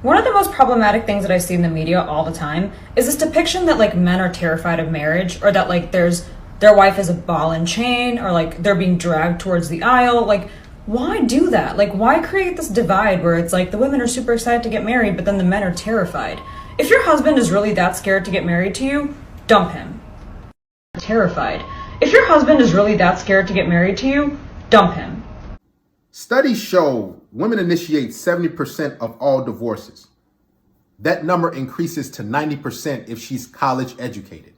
One of the most problematic things that I see in the media all the time is this depiction that like men are terrified of marriage, or that like their wife is a ball and chain, or like they're being dragged towards the aisle. Like, why do that? Like, why create this divide where it's like the women are super excited to get married, but then the men are terrified? If your husband is really that scared to get married to you, dump him. Terrified. If your husband is really that scared to get married to you, dump him. Studies show women initiate 70% of all divorces. That number increases to 90% if she's college educated.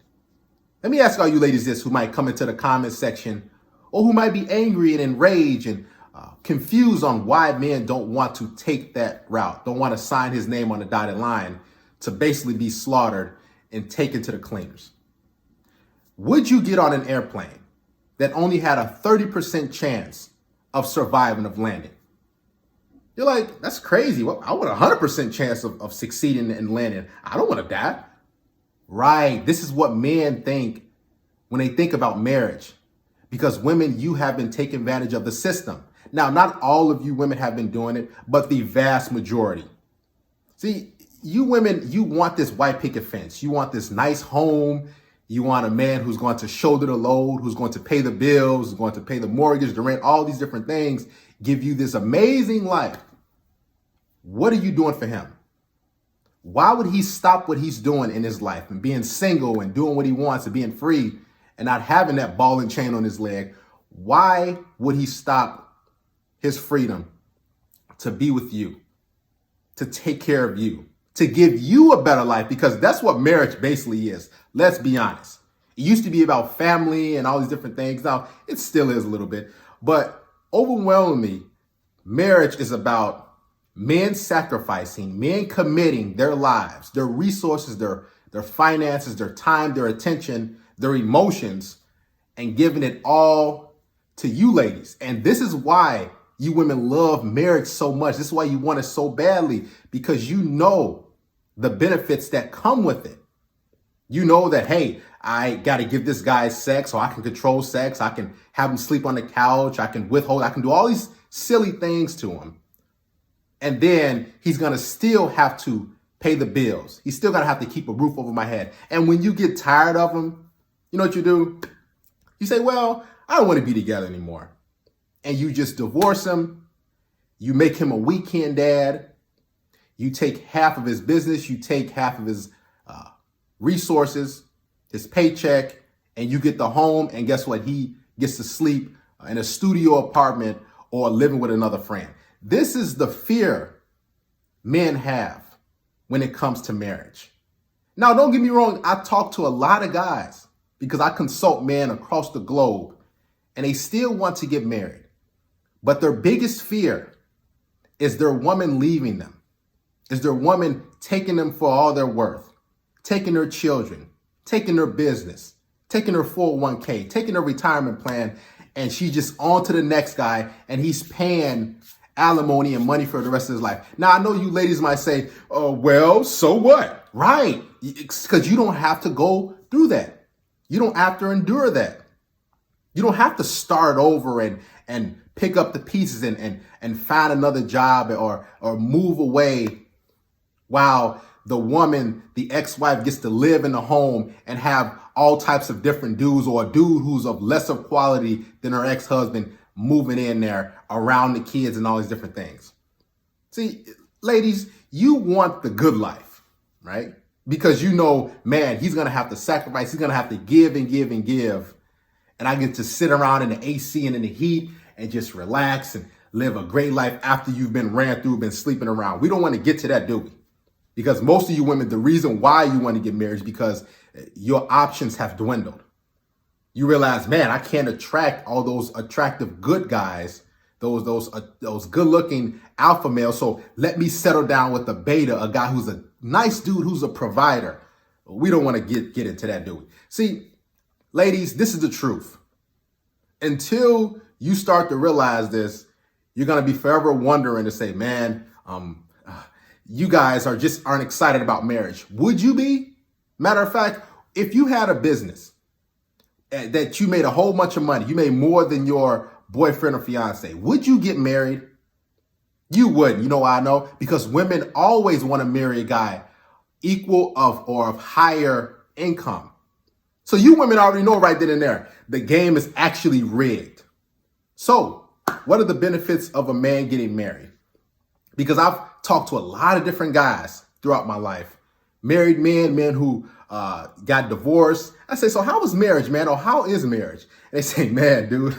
Let me ask all you ladies this who might come into the comment section or who might be angry and enraged and confused on why men don't want to take that route, don't want to sign his name on the dotted line to basically be slaughtered and taken to the cleaners. Would you get on an airplane that only had a 30% chance of surviving, of landing? You're like, that's crazy. Well, I want a 100% chance of succeeding and landing. I don't want to die. Right. This is what men think when they think about marriage. Because women, you have been taking advantage of the system. Now, not all of you women have been doing it, but the vast majority. See, you women, you want this white picket fence. You want this nice home. You want a man who's going to shoulder the load, who's going to pay the bills, who's going to pay the mortgage, the rent, all these different things, give you this amazing life. What are you doing for him? Why would he stop what he's doing in his life and being single and doing what he wants and being free and not having that ball and chain on his leg? Why would he stop his freedom to be with you, to take care of you, to give you a better life? Because that's what marriage basically is. Let's be honest. It used to be about family and all these different things. Now, it still is a little bit, but overwhelmingly, marriage is about men sacrificing, men committing their lives, their resources, their finances, their time, their attention, their emotions, and giving it all to you ladies. And this is why you women love marriage so much. This is why you want it so badly, because you know the benefits that come with it. You know that, hey, I got to give this guy sex so I can control sex. I can have him sleep on the couch. I can withhold. I can do all these silly things to him. And then he's going to still have to pay the bills. He's still going to have to keep a roof over my head. And when you get tired of him, you know what you do? You say, well, I don't want to be together anymore. And you just divorce him. You make him a weekend dad. You take half of his business. You take half of his resources, his paycheck, and you get the home. And guess what? He gets to sleep in a studio apartment or living with another friend. This is the fear men have when it comes to marriage. Now, don't get me wrong. I talk to a lot of guys because I consult men across the globe, and they still want to get married. But their biggest fear is their woman leaving them, is their woman taking them for all they're worth, taking their children, taking their business, taking their 401k, taking their retirement plan, and she's just on to the next guy, and he's paying alimony and money for the rest of his life. Now, I know you ladies might say, oh, well, so what? Right. Because you don't have to go through that. You don't have to endure that. You don't have to start over and pick up the pieces and find another job or move away while the woman, the ex-wife, gets to live in the home and have all types of different dudes, or a dude who's of lesser quality than her ex-husband moving in there around the kids and all these different things. See, ladies, you want the good life, right? Because you know, man, he's going to have to sacrifice. He's going to have to give and give and give. And I get to sit around in the AC and in the heat and just relax and live a great life after you've been ran through, been sleeping around. We don't want to get to that, do we? Because most of you women, the reason why you want to get married is because your options have dwindled. You realize, man, I can't attract all those attractive good guys, those good looking alpha males. So let me settle down with a beta, a guy who's a nice dude, who's a provider. We don't want to get into that, do we? See, ladies, this is the truth. Until you start to realize this, you're going to be forever wondering to say, man, you guys aren't excited about marriage. Would you be? Matter of fact, if you had a business that you made a whole bunch of money, you made more than your boyfriend or fiance, would you get married? You wouldn't. You know why I know? Because women always want to marry a guy equal of or of higher income. So you women already know right then and there, the game is actually rigged. So what are the benefits of a man getting married? Because I've talked to a lot of different guys throughout my life, married men who got divorced. I say, so how was marriage, man? Or how is marriage? And they say, man, dude,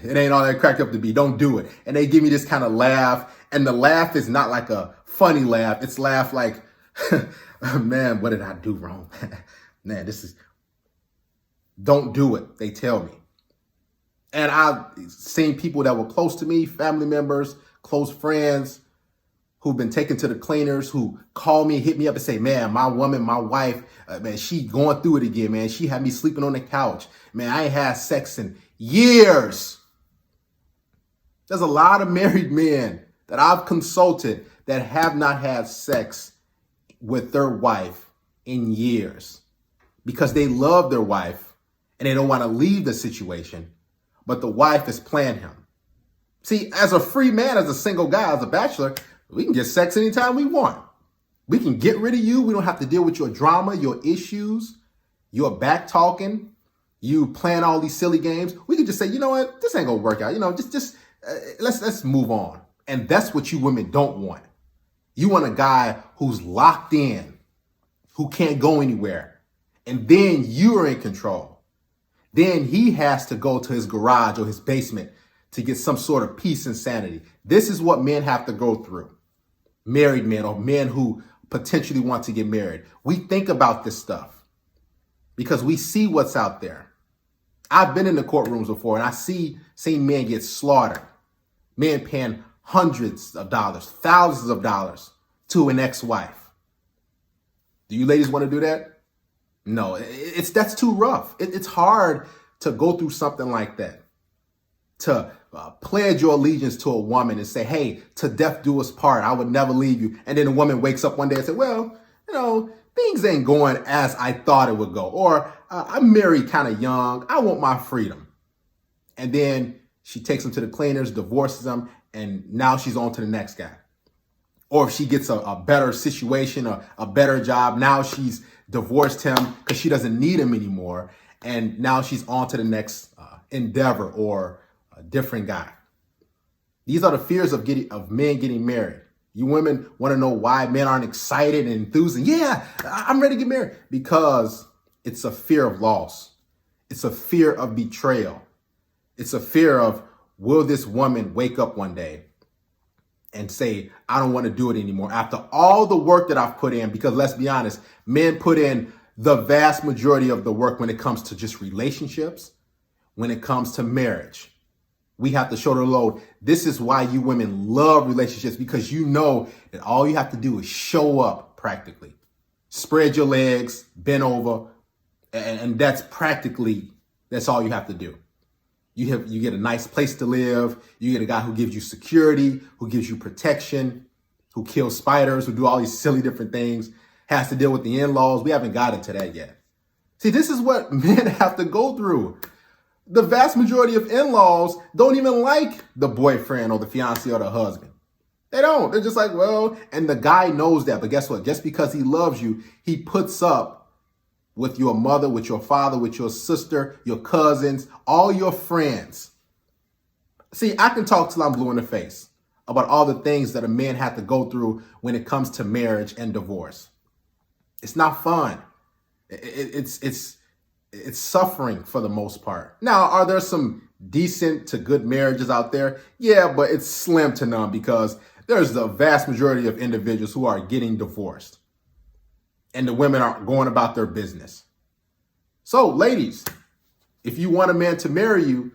it ain't all that cracked up to be. Don't do it. And they give me this kind of laugh. And the laugh is not like a funny laugh. It's laugh like, man, what did I do wrong? Man, don't do it. They tell me. And I've seen people that were close to me, family members, close friends, who've been taken to the cleaners, who call me, hit me up and say, man, my woman, my wife, man, she going through it again, man. She had me sleeping on the couch. Man, I ain't had sex in years. There's a lot of married men that I've consulted that have not had sex with their wife in years because they love their wife and they don't want to leave the situation, but the wife is playing him. See, as a free man, as a single guy, as a bachelor, we can get sex anytime we want. We can get rid of you. We don't have to deal with your drama, your issues, your back talking, you playing all these silly games. We can just say, you know what, this ain't gonna work out. You know, let's move on. And that's what you women don't want. You want a guy who's locked in, who can't go anywhere. And then you're in control. Then he has to go to his garage or his basement to get some sort of peace and sanity. This is what men have to go through. Married men or men who potentially want to get married. We think about this stuff because we see what's out there. I've been in the courtrooms before and I seen men get slaughtered. Men paying hundreds of dollars, thousands of dollars to an ex-wife. Do you ladies want to do that? No, that's too rough. It's hard to go through something like that. To pledge your allegiance to a woman and say, hey, to death do us part. I would never leave you. And then the woman wakes up one day and says, well, you know, things ain't going as I thought it would go. Or I'm married kind of young. I want my freedom. And then she takes him to the cleaners, divorces him, and now she's on to the next guy. Or if she gets a better situation, a better job, now she's divorced him because she doesn't need him anymore. And now she's on to the next endeavor or a different guy. These are the fears of men getting married. You women want to know why men aren't excited and enthused. Yeah, I'm ready to get married. Because it's a fear of loss. It's a fear of betrayal. It's a fear of, will this woman wake up one day and say, I don't want to do it anymore after all the work that I've put in? Because let's be honest, men put in the vast majority of the work when it comes to just relationships, when it comes to marriage. We have to shoulder load. This is why you women love relationships, because you know that all you have to do is show up practically. Spread your legs, bend over, and that's all you have to do. You get a nice place to live. You get a guy who gives you security, who gives you protection, who kills spiders, who do all these silly different things, has to deal with the in-laws. We haven't gotten to that yet. See, this is what men have to go through. The vast majority of in-laws don't even like the boyfriend or the fiance or the husband. They don't. They're just like, well, and the guy knows that. But guess what? Just because he loves you, he puts up with your mother, with your father, with your sister, your cousins, all your friends. See, I can talk till I'm blue in the face about all the things that a man have to go through when it comes to marriage and divorce. It's not fun. It's suffering for the most part. Now, are there some decent to good marriages out there? Yeah, but it's slim to none because there's a vast majority of individuals who are getting divorced and the women are going about their business. So, ladies, if you want a man to marry you,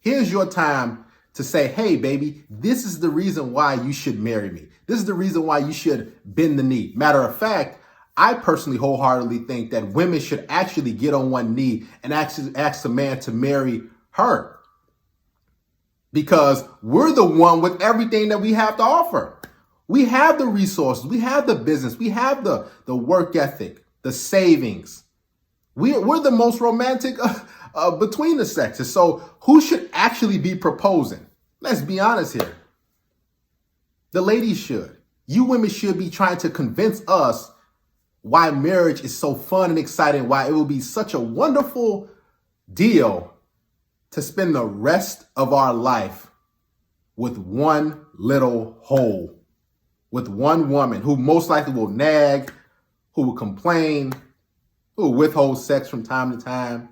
here's your time to say, hey, baby, this is the reason why you should marry me. This is the reason why you should bend the knee. Matter of fact, I personally wholeheartedly think that women should actually get on one knee and actually ask a man to marry her. Because we're the one with everything that we have to offer. We have the resources, we have the business, we have the work ethic, the savings. We're the most romantic between the sexes. So who should actually be proposing? Let's be honest here. The ladies should. You women should be trying to convince us why marriage is so fun and exciting, why it will be such a wonderful deal to spend the rest of our life with one little hole, with one woman who most likely will nag, who will complain, who will withhold sex from time to time,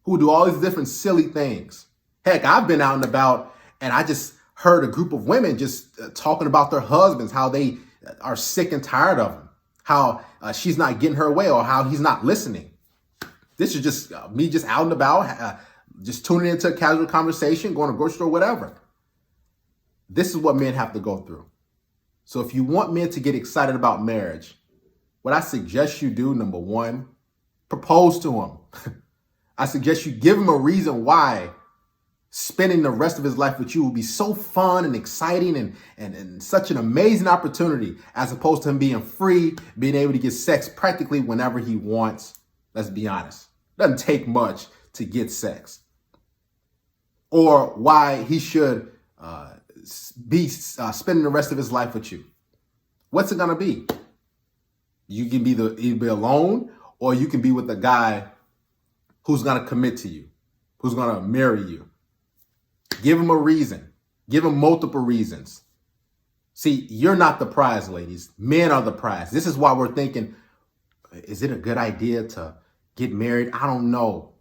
who will do all these different silly things. Heck, I've been out and about and I just heard a group of women just talking about their husbands, how they are sick and tired of them, how she's not getting her way or how he's not listening. This is just me just out and about, just tuning into a casual conversation, going to grocery store, whatever. This is what men have to go through. So if you want men to get excited about marriage, what I suggest you do, number one, propose to him. I suggest you give him a reason why spending the rest of his life with you will be so fun and exciting and such an amazing opportunity, as opposed to him being free, being able to get sex practically whenever he wants. Let's be honest. Doesn't take much to get sex. Or why he should be spending the rest of his life with you. What's it gonna be? You can either be alone, or you can be with a guy who's gonna commit to you, who's gonna marry you. Give him a reason. Give him multiple reasons. See, you're not the prize, ladies. Men are the prize. This is why we're thinking, is it a good idea to get married? I don't know.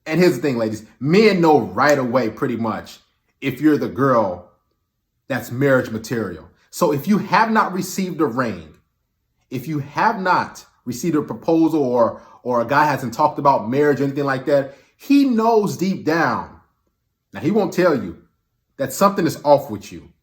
And here's the thing, ladies. Men know right away, pretty much, if you're the girl that's marriage material. So if you have not received a ring, if you have not received a proposal, or a guy hasn't talked about marriage or anything like that, he knows deep down. Now, he won't tell you that something is off with you.